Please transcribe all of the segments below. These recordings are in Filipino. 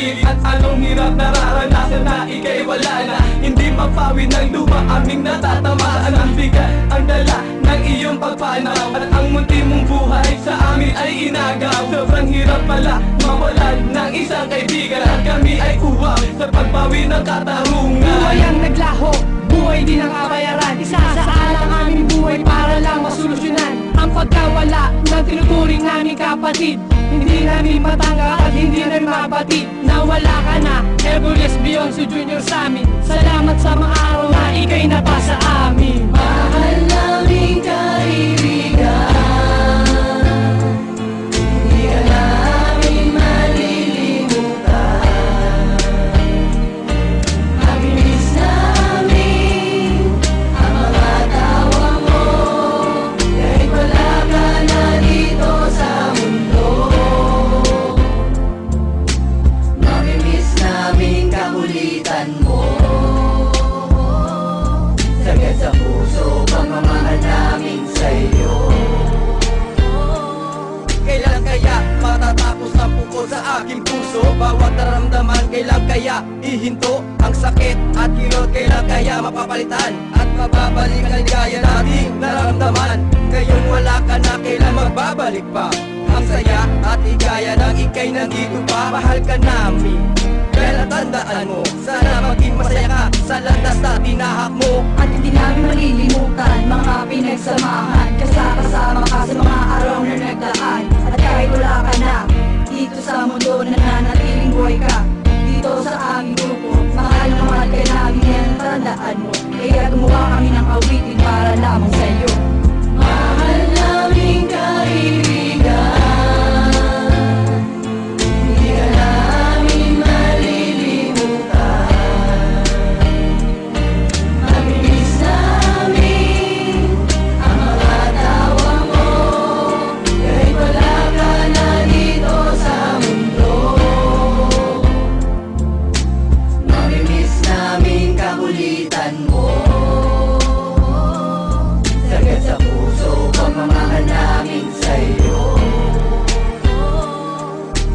pilit at anong hirap nararanasan na ika'y wala na. Hindi mapawi ng lupa aming natatamaan. Ang bigat ang dala ng iyong pagpanaw at ang munti mong buhay sa amin ay inagaw. Sobrang hirap pala mawalan ng isang kaibigan at kami ay uwang sa pagbawi ng katarungan. Buhay ang naglaho, buhay din ang kabayaran. Isasaalang aming buhay para lang masolusyonan ang pagkawala ng tinuturing naming kapatid. Hindi namin matanggap at hindi rin mabatid na wala ka na. Everless beyond si Junior sa amin. Salamat sa mga araw na ika'y napasa amin. Mahal naming kaibigan, hindi ka namin malilimutan. Namimiss namin ang mga tawa mo, kahit wala ka na dito sa mundo. Namimiss namin kakulitan mo, sagad sa puso pagmamahal namin sa'yo. Kailan kaya matatapos ang pukol sa aking puso? Bawat naramdaman, kailan kaya ihinto ang sakit at kirot? Kailan kaya mapapalitan at mababalik ang ligaya nating naramdaman? Ngayon wala ka na, kailan magbabalik pa ang saya at higaya ng ika'y nandito pa? Mahal ka namin, kaya tandaan mo, sana maging masaya ka sa landas na tinahak mo. At hindi namin malilimutan mga pinagsamahan, kasama ka sa mga araw na nagdaan. At kahit wala ka na dito sa mundo, nananatiling buhay ka dito sa aming grupo. Mahal na mahal ka namin, yan tandaan mo. Kaya gumawa kami ng awitin para lamang sa'yo. Mahal naming kaibigan, hindi ka namin malilimutan. Namimiss namin ang mga tawa mo, kahit wala ka na dito sa mundo. Namimiss namin kakulitan mo, sagad sa puso pagmamahal namin sa'yo.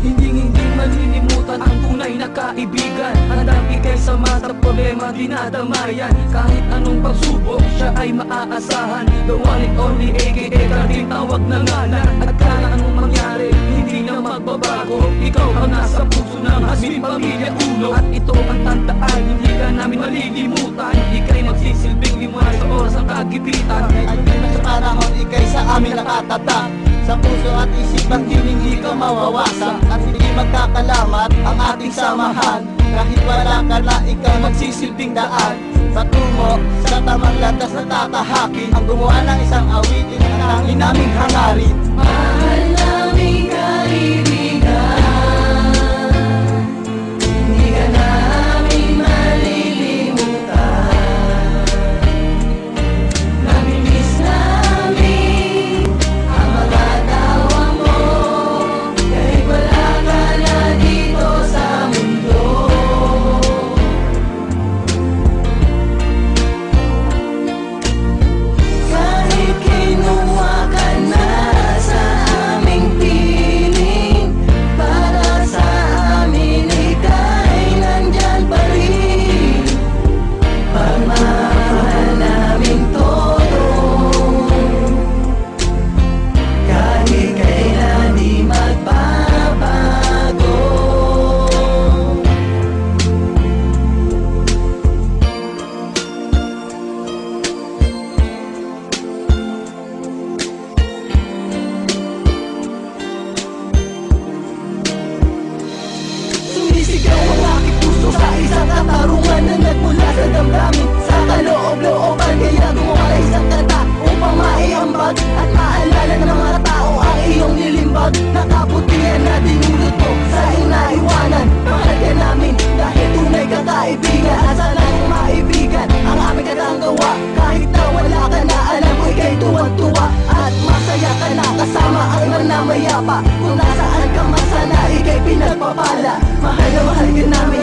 Hindi malilimutan ang tunay na kaibigan. Handang ikay sa mga problema dinadamayan. Kahit anong pagsubok, siya ay maaasahan. The one and only aka karding tawag na ngalan. At kaya anong mangyari, hindi na magbabago. Ikaw ang nasa puso ng aming pamilya ulo. At ito ang tandaan, hindi ka namin malilimutan. Ika'y magsisilbing liwanag sa oras ng kagipitan. At na sa panahon, ika'y sa amin nakatatak. Sa puso at isipan hindi ka mawawasak. At hindi magkakalamat ang ating samahan. Kahit wala ka na, ikaw magsisilbing daan patungo sa tamang landas na tatahakin. Ang gumawa ng isang awitin ang tanging naming hangarin. Mahal naming kaibigan, hindi ka namin malilimutan. Namimiss namin ang mga tawa mo, kahit wala ka na dito sa mundo. Kahit kinuha ka na sa aming piling, para sa amin ika'y nandyan pa rin. Pagmamahal namin todo, kahit kailan di magbabago. Sumisigaw ang aking puso sa isang katarungan na nagmula sa damdamin, sa kaloob-looban. Kaya gumawa ng isang kanta upang maiambag at maalala ng mga tao ang iyong nilimbag. Nakaputihan na dinulot mo sa iyong naiwanan. Mahal ka namin dahil tunay ka kaibigan. At sana yung maibigan ang aming katanggawa. Kahit na wala ka na, alam ko ika'y tuwang-tuwa. At masaya ka na kasama ang manamayapa. Kung nasaan ka man, sana ika'y pinagpapala. Mahal na mahal ka namin